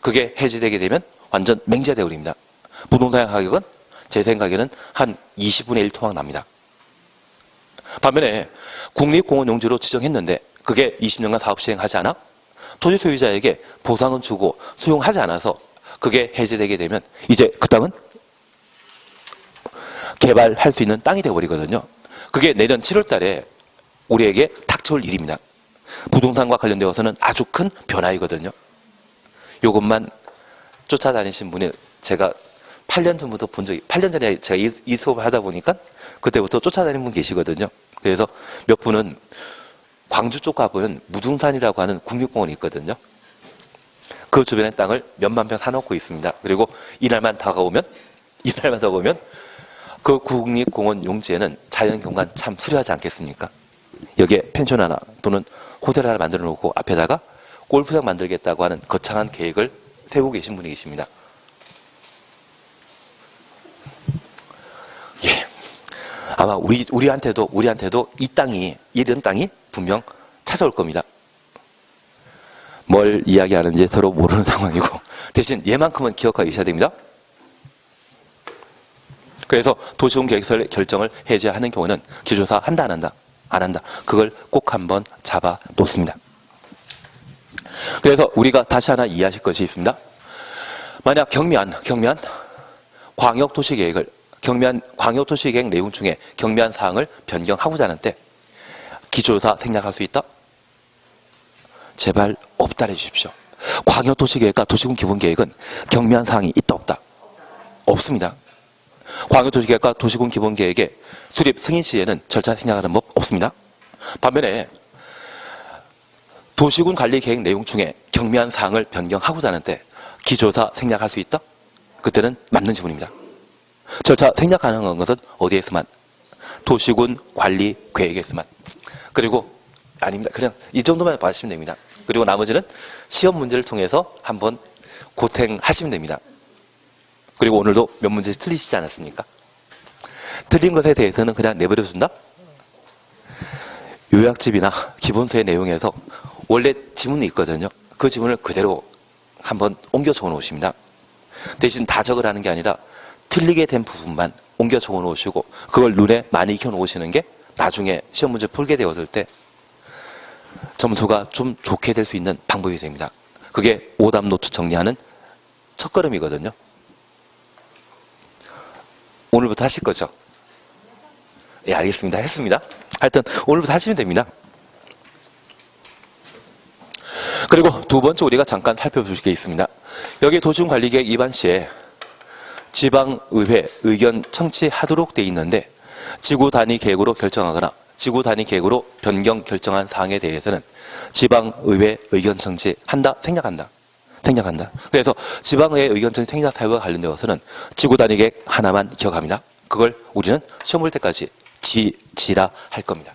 그게 해제되게 되면 완전 맹지가 되어버립니다. 부동산 가격은 제 생각에는 한 20분의 1 토막 납니다. 반면에 국립공원 용지로 지정했는데 그게 20년간 사업 시행하지 않아 토지 소유자에게 보상은 주고 수용하지 않아서 그게 해제되게 되면 이제 그 땅은 개발할 수 있는 땅이 되어버리거든요. 그게 내년 7월 달에 우리에게 닥쳐올 일입니다. 부동산과 관련되어서는 아주 큰 변화이거든요. 이것만 쫓아다니신 분이 제가 8년 전부터 본 적이 8년 전에 제가 이 수업을 하다 보니까 그때부터 쫓아다니는 분 계시거든요. 그래서 몇 분은 광주 쪽 가보면 무등산이라고 하는 국립공원이 있거든요. 그 주변의 땅을 몇만 평 사놓고 있습니다. 그리고 이날만 다가오면 그 국립공원 용지에는 자연경관 참 수려하지 않겠습니까? 여기에 펜션 하나 또는 호텔 하나 만들어 놓고 앞에다가 골프장 만들겠다고 하는 거창한 계획을 세우고 계신 분이 계십니다. 예. 아마 우리한테도 이런 땅이 분명 찾아올 겁니다. 뭘 이야기하는지 서로 모르는 상황이고, 대신 얘만큼은 기억하고 계셔야 됩니다. 그래서 도시군 계획설 결정을 해제하는 경우는 기조사 한다, 안 한다. 그걸 꼭 한번 잡아 놓습니다. 그래서 우리가 다시 하나 이해하실 것이 있습니다. 만약 경미한 광역도시계획을, 광역도시계획 내용 중에 경미한 사항을 변경하고자 하는 때 기조사 생략할 수 있다? 제발 없다 해주십시오. 광역도시계획과 도시군 기본계획은 경미한 사항이 있다 없다? 없습니다. 광역도시계획과 도시군 기본계획의 수립 승인 시에는 절차 생략하는 법 없습니다. 반면에 도시군 관리계획 내용 중에 경미한 사항을 변경하고자 하는 때 기조사 생략할 수 있다? 그때는 맞는 지문입니다. 절차 생략 가능한 것은 어디에서만? 도시군 관리계획에서만. 그리고 아닙니다. 그냥 이 정도만 봐주시면 됩니다. 그리고 나머지는 시험 문제를 통해서 한번 고생하시면 됩니다. 그리고 오늘도 몇 문제 틀리시지 않았습니까? 틀린 것에 대해서는 그냥 내버려둔다? 요약집이나 기본서의 내용에서 원래 지문이 있거든요. 그 지문을 그대로 한번 옮겨 적어 놓으십니다. 대신 다 적으라는 게 아니라 틀리게 된 부분만 옮겨 적어 놓으시고 그걸 눈에 많이 익혀 놓으시는 게 나중에 시험 문제 풀게 되었을 때 점수가 좀 좋게 될 수 있는 방법이 됩니다. 그게 오답 노트 정리하는 첫걸음이거든요. 오늘부터 하실 거죠? 예, 알겠습니다. 했습니다. 하여튼 오늘부터 하시면 됩니다. 그리고 두 번째 우리가 잠깐 살펴볼 게 있습니다. 여기 도시군관리계획 위반 시에 지방의회 의견 청취하도록 되어 있는데 지구 단위 계획으로 결정하거나 지구 단위 계획으로 변경 결정한 사항에 대해서는 지방의회 의견 청취한다, 생략한다. 그래서 지방의회 의견 청취 생략 사유와 관련되어서는 지구 단위 계획 하나만 기억합니다. 그걸 우리는 시험 볼 때까지 지라 할 겁니다.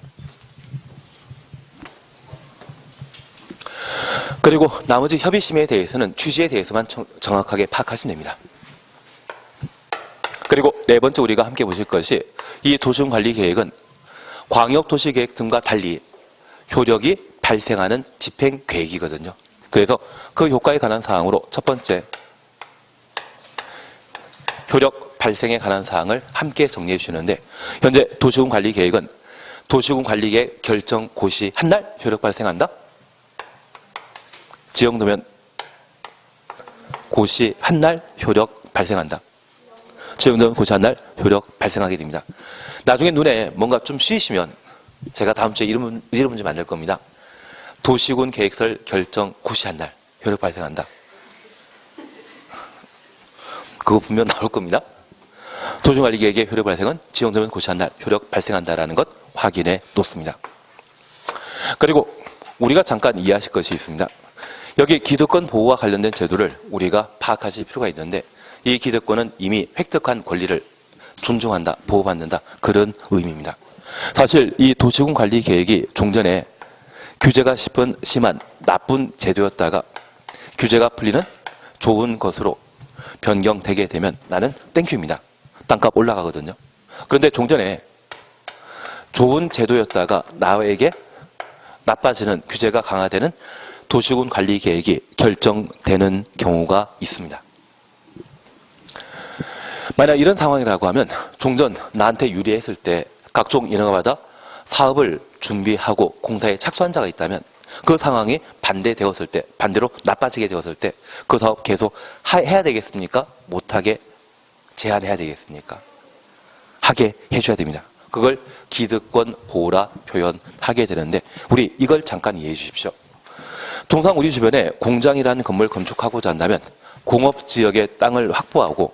그리고 나머지 협의심에 대해서는 취지에 대해서만 정확하게 파악하시면 됩니다. 그리고 네 번째 우리가 함께 보실 것이 이 도시군관리계획은 광역도시계획 등과 달리 효력이 발생하는 집행계획이거든요. 그래서 그 효과에 관한 사항으로 첫 번째 효력 발생에 관한 사항을 함께 정리해 주시는데 현재 도시군관리계획은 도시군관리계획 결정 고시 한 날 효력 발생한다? 지역도면 고시 한 날 효력 발생한다. 지역도면 고시 한 날 효력 발생하게 됩니다. 나중에 눈에 뭔가 좀 씌이시면 제가 다음 주에 이런 문제 만들 겁니다. 도시군 계획설 결정 고시 한 날 효력 발생한다. 그거 분명 나올 겁니다. 도시군관리계획의 효력 발생은 지역도면 고시 한 날 효력 발생한다라는 것 확인해 놓습니다. 그리고 우리가 잠깐 이해하실 것이 있습니다. 여기 기득권 보호와 관련된 제도를 우리가 파악하실 필요가 있는데 이 기득권은 이미 획득한 권리를 존중한다, 보호받는다 그런 의미입니다. 사실 이 도시군관리계획이 종전에 규제가 심한 나쁜 제도였다가 규제가 풀리는 좋은 것으로 변경되게 되면 나는 땡큐입니다. 땅값 올라가거든요. 그런데 종전에 좋은 제도였다가 나에게 나빠지는 규제가 강화되는 도시군관리계획이 결정되는 경우가 있습니다. 만약 이런 상황이라고 하면 종전 나한테 유리했을 때 각종 인허가 받아 사업을 준비하고 공사에 착수한 자가 있다면 그 상황이 반대되었을 때, 반대로 나빠지게 되었을 때 그 사업 계속 해야 되겠습니까? 못하게 제한해야 되겠습니까? 하게 해줘야 됩니다. 그걸 기득권 보호라 표현하게 되는데 우리 이걸 잠깐 이해해 주십시오. 통상 우리 주변에 공장이라는 건물을 건축하고자 한다면 공업지역의 땅을 확보하고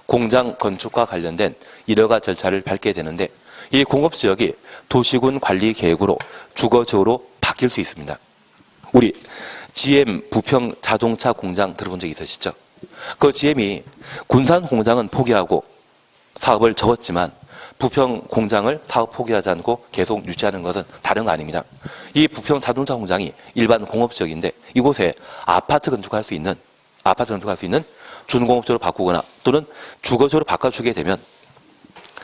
공장 건축과 관련된 인허가 절차를 밟게 되는데 이 공업지역이 도시군 관리 계획으로 주거지역으로 바뀔 수 있습니다. 우리 GM 부평 자동차 공장 들어본 적 있으시죠? 그 GM이 군산 공장은 포기하고 사업을 접었지만 부평 공장을 사업 포기하지 않고 계속 유지하는 것은 다른 거 아닙니다. 이 부평 자동차 공장이 일반 공업지역인데 이곳에 아파트 건축할 수 있는 준공업지로 바꾸거나 또는 주거지로 바꿔주게 되면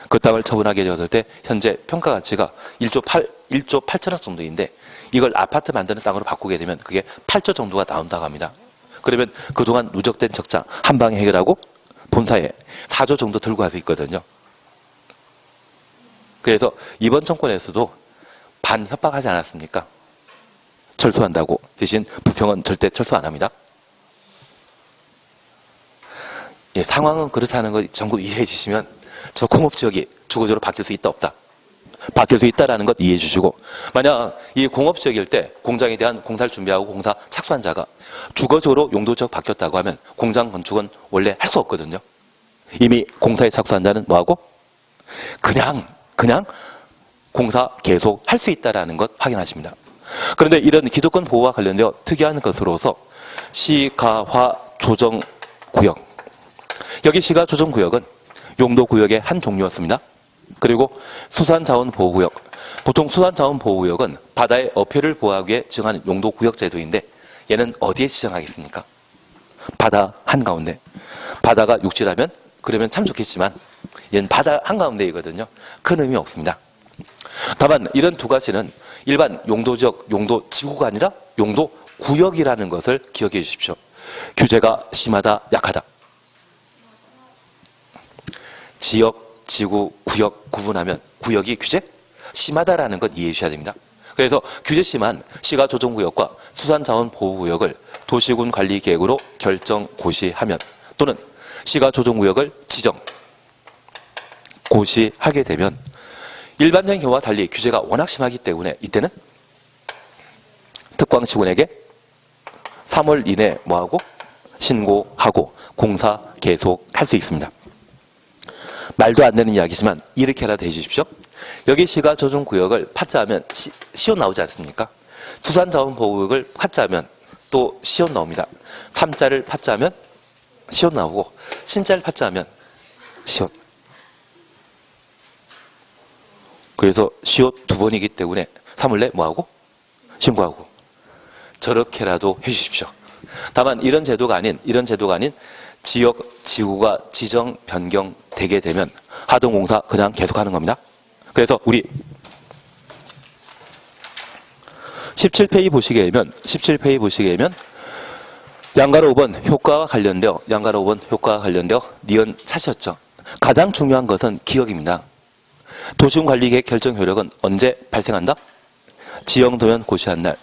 그 땅을 처분하게 되었을 때 현재 평가 가치가 1조 8천억 정도인데 이걸 아파트 만드는 땅으로 바꾸게 되면 그게 8조 정도가 나온다고 합니다. 그러면 그동안 누적된 적자 한 방에 해결하고 본사에 4조 정도 들고 갈 수 있거든요. 그래서 이번 정권에서도 반협박하지 않았습니까? 철수한다고. 대신 부평은 절대 철수 안 합니다. 예, 상황은 그렇다는 거 전부 이해해 주시면 저 공업지역이 주거지로 바뀔 수 있다 없다. 바뀔 수 있다라는 것 이해해 주시고, 만약 이 공업지역일 때 공장에 대한 공사를 준비하고 공사 착수한 자가 주거지역으로 용도지역 바뀌었다고 하면 공장 건축은 원래 할 수 없거든요. 이미 공사에 착수한 자는 뭐하고? 그냥 공사 계속 할 수 있다라는 것 확인하십니다. 그런데 이런 기득권 보호와 관련되어 특이한 것으로서 시가화 조정구역, 여기 시가조정구역은 용도구역의 한 종류였습니다. 그리고 수산자원보호구역, 보통 수산자원보호구역은 바다의 어패를 보호하기 위해 지정하는 용도구역 제도인데 얘는 어디에 지정하겠습니까? 바다 한가운데. 바다가 육지라면 그러면 참 좋겠지만 얘는 바다 한가운데이거든요. 큰 의미 없습니다. 다만 이런 두 가지는 일반 용도지역, 용도지구가 아니라 용도구역이라는 것을 기억해 주십시오. 규제가 심하다, 약하다. 지역, 지구, 구역 구분하면 구역이 규제 심하다라는 것 이해해 주셔야 됩니다. 그래서 규제 심한 시가조정구역과 수산자원보호구역을 도시군 관리계획으로 결정 고시하면 또는 시가조정구역을 지정 고시하게 되면 일반적인 경우와 달리 규제가 워낙 심하기 때문에 이때는 특광시군에게 3월 이내 뭐하고? 신고하고 공사 계속할 수 있습니다. 말도 안 되는 이야기지만 이렇게라도 해주십시오. 여기 시가조정구역을 파자하면 시온 나오지 않습니까? 수산자원보호구역을 파자하면 또 시온 나옵니다. 3자를 파자하면 시온 나오고 신자를 파자하면 시온. 그래서 시옷 두 번이기 때문에 3월 내 뭐하고? 신고하고. 저렇게라도 해주십시오. 다만 이런 제도가 아닌 지역, 지구가 지정 변경되게 되면 하던 공사 그냥 계속하는 겁니다. 그래서 우리 17페이지 보시게 되면 양가로 5번 효과와 관련되어 니은 차시였죠. 가장 중요한 것은 기억입니다. 도시군관리계획 결정 효력은 언제 발생한다? 지형도면 고시한 날.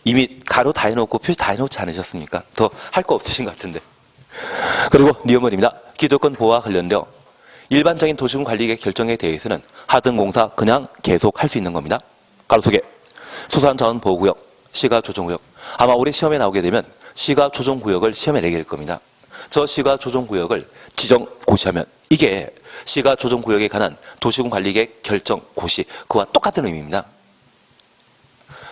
이미 가로 다 해놓고 표시 다 해놓지 않으셨습니까? 더 할 거 없으신 것 같은데. 그리고 니은문입니다. 기득권 보호와 관련되어 일반적인 도시군관리계획 결정에 대해서는 하던 공사 그냥 계속 할 수 있는 겁니다. 가로속에 수산자원보호구역, 시가조정구역. 아마 올해 시험에 나오게 되면 시가조정구역을 시험에 내게 될 겁니다. 저 시가조정구역을 지정 고시하면 이게 시가조정구역에 관한 도시군관리계획 결정 고시, 그와 똑같은 의미입니다.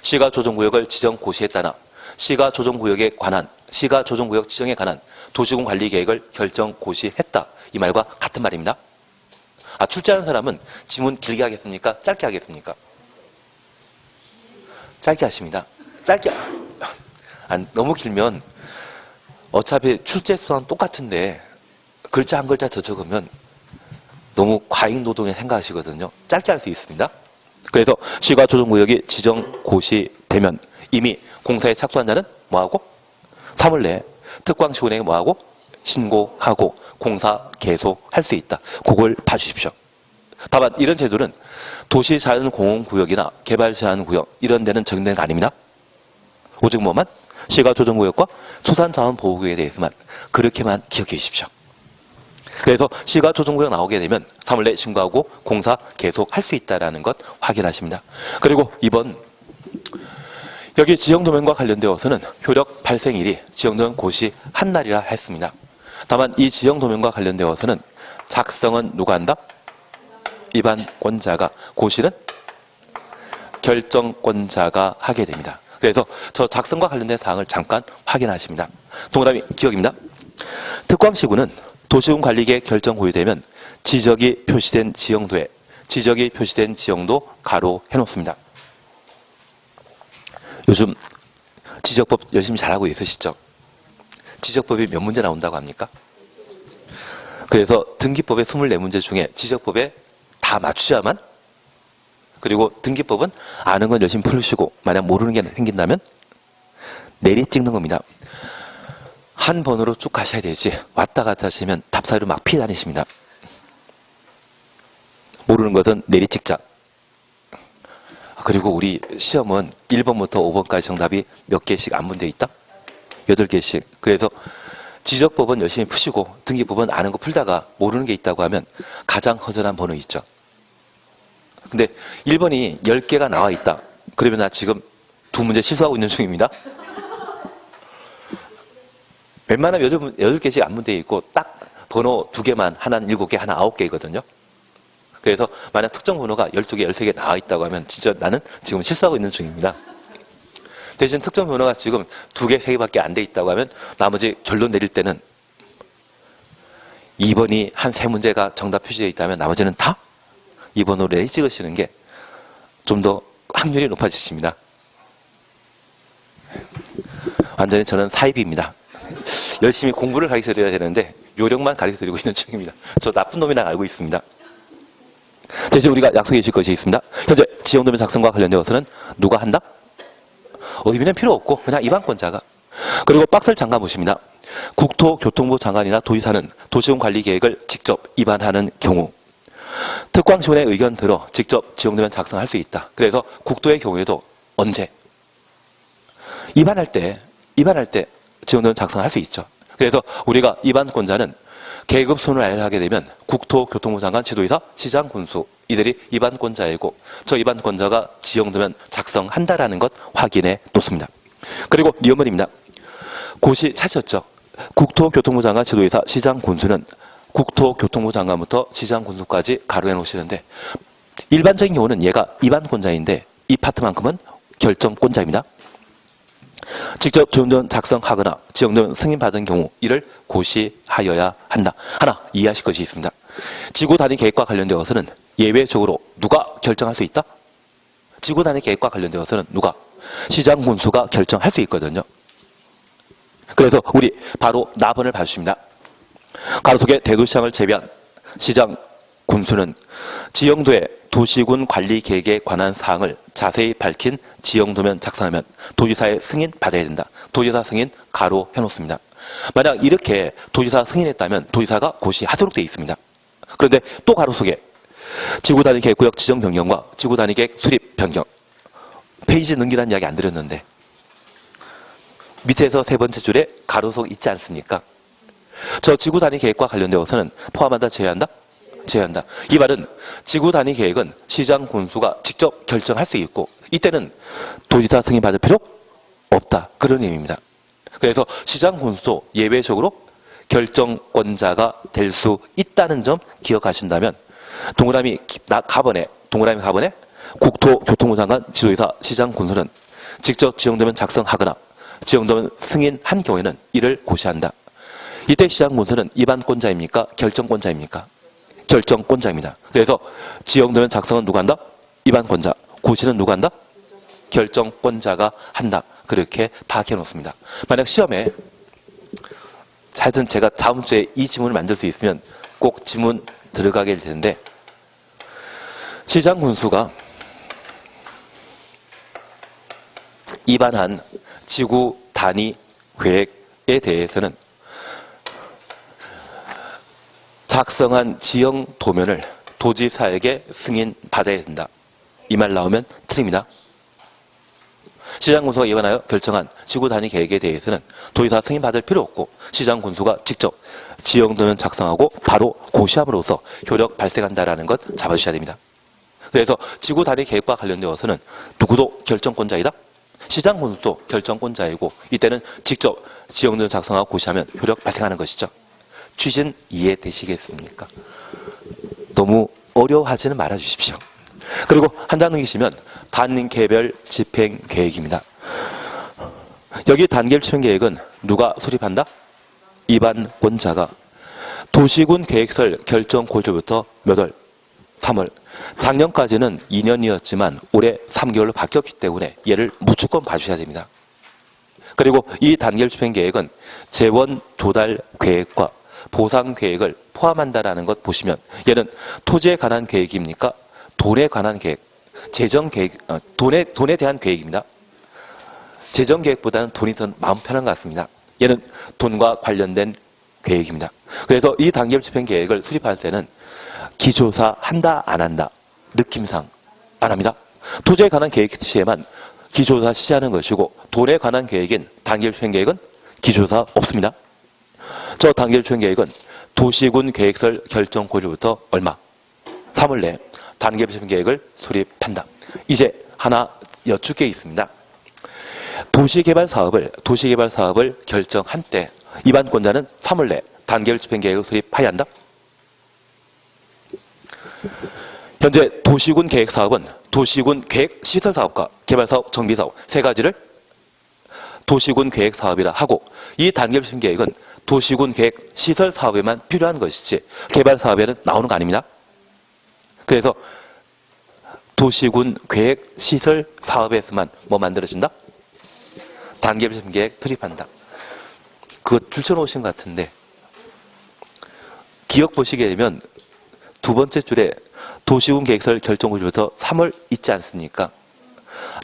시가조정구역을 지정 고시했다나 시가조정구역에 관한 시가조정구역 지정에 관한 도시군관리계획을 결정 고시했다, 이 말과 같은 말입니다. 출제하는 사람은 지문 길게 하겠습니까? 짧게 하겠습니까? 짧게 하십니다. 짧게. 너무 길면 어차피 출제 수는 똑같은데 글자 한 글자 더 적으면 너무 과잉 노동에 생각하시거든요. 짧게 할 수 있습니다. 그래서 시가조정구역이 지정 고시되면 이미 공사에 착수한 자는 뭐하고? 3월 내에 특광시군에게 뭐하고? 신고하고 공사 계속할 수 있다. 그걸 봐주십시오. 다만 이런 제도는 도시자연공원구역이나 개발제한구역 이런 데는 적용되는 거 아닙니다. 오직 뭐만? 시가조정구역과 수산자원보호구역에 대해서만 그렇게만 기억해 주십시오. 그래서 시가조정구역 나오게 되면 3월 내 신고하고 공사 계속 할 수 있다는 것 확인하십니다. 그리고 이번 여기 지형도면과 관련되어서는 효력 발생일이 지형도면 고시 한 날이라 했습니다. 다만 이 지형도면과 관련되어서는 작성은 누가 한다? 입안권자가, 고시는 결정권자가 하게 됩니다. 그래서 저 작성과 관련된 사항을 잠깐 확인하십니다. 동그라미 기억입니다. 특광시군은 도시군 관리계획 결정 고유되면 지적이 표시된 지형도에 지적이 표시된 지형도 가로 해놓습니다. 요즘 지적법 열심히 잘하고 있으시죠? 지적법이 몇 문제 나온다고 합니까? 그래서 등기법의 24문제 중에 지적법에 다 맞추셔야만, 그리고 등기법은 아는 건 열심히 풀으시고 만약 모르는 게 생긴다면 내리 찍는 겁니다. 한 번으로 쭉 가셔야 되지 왔다 갔다 하시면 답사위로 막 피해 다니십니다. 모르는 것은 내리 찍자. 그리고 우리 시험은 1번부터 5번까지 정답이 몇 개씩 안분되어 있다? 8개씩. 그래서 지적법은 열심히 푸시고 등기법은 아는 거 풀다가 모르는 게 있다고 하면 가장 허전한 번호 있죠. 근데 1번이 10개가 나와 있다. 그러면 나 지금 2문제 실수하고 있는 중입니다. 웬만하면 8개씩 안분되어 있고 딱 번호 2개만 하나는 7개, 하나 9개이거든요. 그래서 만약 특정 번호가 12개, 13개 나와 있다고 하면 진짜 나는 지금 실수하고 있는 중입니다. 대신 특정 번호가 지금 2개, 3개밖에 안 돼 있다고 하면 나머지 결론 내릴 때는 2번이 한 3문제가 정답 표시되어 있다면 나머지는 다 2번으로 내리 찍으시는 게 좀 더 확률이 높아지십니다. 완전히 저는 사입입니다. 열심히 공부를 가르쳐드려야 되는데 요령만 가르쳐드리고 있는 중입니다. 저 나쁜 놈이랑 알고 있습니다. 대신 우리가 약속해 주실 것이 있습니다. 현재 지형도면 작성과 관련되어서는 누가 한다? 의미는 필요 없고 그냥 입안권자가. 그리고 박스를 잠깐 보십니다. 국토교통부 장관이나 도지사는 도시군 관리 계획을 직접 입안하는 경우 특광시군의 의견 들어 직접 지형도면 작성할 수 있다. 그래서 국도의 경우에도 언제? 입안할 때 지형도면 작성할 수 있죠. 그래서 우리가 입안권자는 계급 손을 하게 되면 국토교통부 장관, 지도이사, 시장, 군수 이들이 입안권자이고 저 입안권자가 지형도면 작성한다라는 것 확인해 놓습니다. 그리고 리어머니입니다. 고시 찾으셨죠? 국토교통부 장관, 지도이사, 시장, 군수는 국토교통부 장관부터 시장, 군수까지 가로해 놓으시는데 일반적인 경우는 얘가 입안권자인데 이 파트만큼은 결정권자입니다. 직접 지형도면 작성하거나 지형도면 승인받은 경우 이를 고시하여야 한다. 하나 이해하실 것이 있습니다. 지구 단위 계획과 관련되어서는 예외적으로 누가 결정할 수 있다? 지구 단위 계획과 관련되어서는 누가? 시장 군수가 결정할 수 있거든요. 그래서 우리 바로 나번을 봐주십니다. 가로속에 대도시장을 제외한 시장 군수는 지형도의 도시군 관리 계획에 관한 사항을 자세히 밝힌 지형도면 작성하면 도지사의 승인 받아야 된다. 도지사 승인 가로 해놓습니다. 만약 이렇게 도지사 승인했다면 도지사가 고시하도록 되어 있습니다. 그런데 또 가로 속에 지구단위 계획구역 지정 변경과 지구단위 계획 수립 변경. 페이지 넘기라는 이야기 안 드렸는데 밑에서 세 번째 줄에 가로속 있지 않습니까? 저 지구단위 계획과 관련되어서는 포함한다, 제외한다? 제외한다. 이 말은 지구단위 계획은 시장 군수가 직접 결정할 수 있고 이때는 도지사 승인 받을 필요 없다. 그런 의미입니다. 그래서 시장 군수도 예외적으로 결정권자가 될 수 있다는 점 기억하신다면 동그라미 가번에 국토교통부 장관, 지도이사, 시장 군수는 직접 지형도면 작성하거나 지형도면 승인한 경우에는 이를 고시한다. 이때 시장 군수는 입안권자입니까? 결정권자입니까? 결정권자입니다. 그래서 지형도면 작성은 누가 한다? 입안권자. 고시는 누가 한다? 결정권자가 한다. 그렇게 파악해 놓습니다. 만약 시험에 하여튼 제가 다음 주에 이 지문을 만들 수 있으면 꼭 지문 들어가게 될 텐데 시장 군수가 입안한 지구 단위 계획에 대해서는 작성한 지형 도면을 도지사에게 승인받아야 된다. 이 말 나오면 틀립니다. 시장 군수가 입안하여 결정한 지구 단위 계획에 대해서는 도지사 승인받을 필요 없고 시장 군수가 직접 지형 도면 작성하고 바로 고시함으로써 효력 발생한다라는 것 잡아주셔야 됩니다. 그래서 지구 단위 계획과 관련되어서는 누구도 결정권자이다? 시장 군수도 결정권자이고 이때는 직접 지형 도면 작성하고 고시하면 효력 발생하는 것이죠. 취진 이해되시겠습니까? 너무 어려워하지는 말아주십시오. 그리고 한 장 넘기시면 단계별 집행 계획입니다. 여기 단계별 집행 계획은 누가 수립한다? 입안권자가. 도시군 계획설 결정 고지부터 몇 월? 3월. 작년까지는 2년이었지만 올해 3개월로 바뀌었기 때문에 얘를 무조건 봐주셔야 됩니다. 그리고 이 단계별 집행 계획은 재원 조달 계획과 보상 계획을 포함한다라는 것 보시면 얘는 토지에 관한 계획입니까? 돈에 관한 계획, 재정 계획, 돈에 대한 계획입니다. 재정 계획보다는 돈이 더 마음 편한 것 같습니다. 얘는 돈과 관련된 계획입니다. 그래서 이 단계별 집행 계획을 수립할 때는 기조사 한다 안 한다 느낌상 안 합니다. 토지에 관한 계획 시에만 기조사 시하는 것이고 돈에 관한 계획인 단계별 집행 계획은 기조사 없습니다. 저 단계별 집행 계획은 도시군 계획설 결정 고지부터 얼마? 3월 내에 단계별 집행 계획을 수립한다. 이제 하나 여쭙 게 있습니다. 도시개발 사업을 결정한 때 입안권자는 3월 내 단계별 집행 계획을 수립해야 한다. 현재 도시군 계획 사업은 도시군 계획 시설 사업과 개발 사업, 정비 사업 세 가지를 도시군 계획 사업이라 하고 이 단계별 집행 계획은 도시군 계획 시설 사업에만 필요한 것이지 개발 사업에는 나오는 거 아닙니다. 그래서 도시군 계획 시설 사업에서만 뭐 만들어진다? 단계별 집행 계획 수립한다. 그거 줄쳐놓으신 것 같은데 기억 보시게 되면 두 번째 줄에 도시군 계획설 결정 고지부터 3월 있지 않습니까?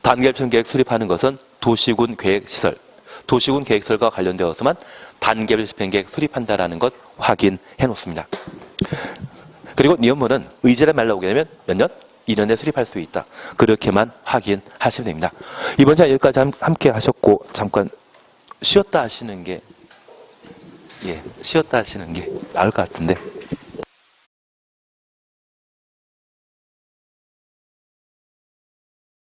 단계별 집행 계획 수립하는 것은 도시군 계획 시설, 도시군 계획설과 관련되어서만 단계별 집행 계획 수립한다라는 것 확인해 놓습니다. 그리고 이 업무는 의제를 말라오게 되면 몇 년? 2년 내에 수립할 수 있다. 그렇게만 확인하시면 됩니다. 이번 시간 여기까지 함께 하셨고 잠깐 쉬었다 하시는 게 쉬었다 하시는 게 나을 것 같은데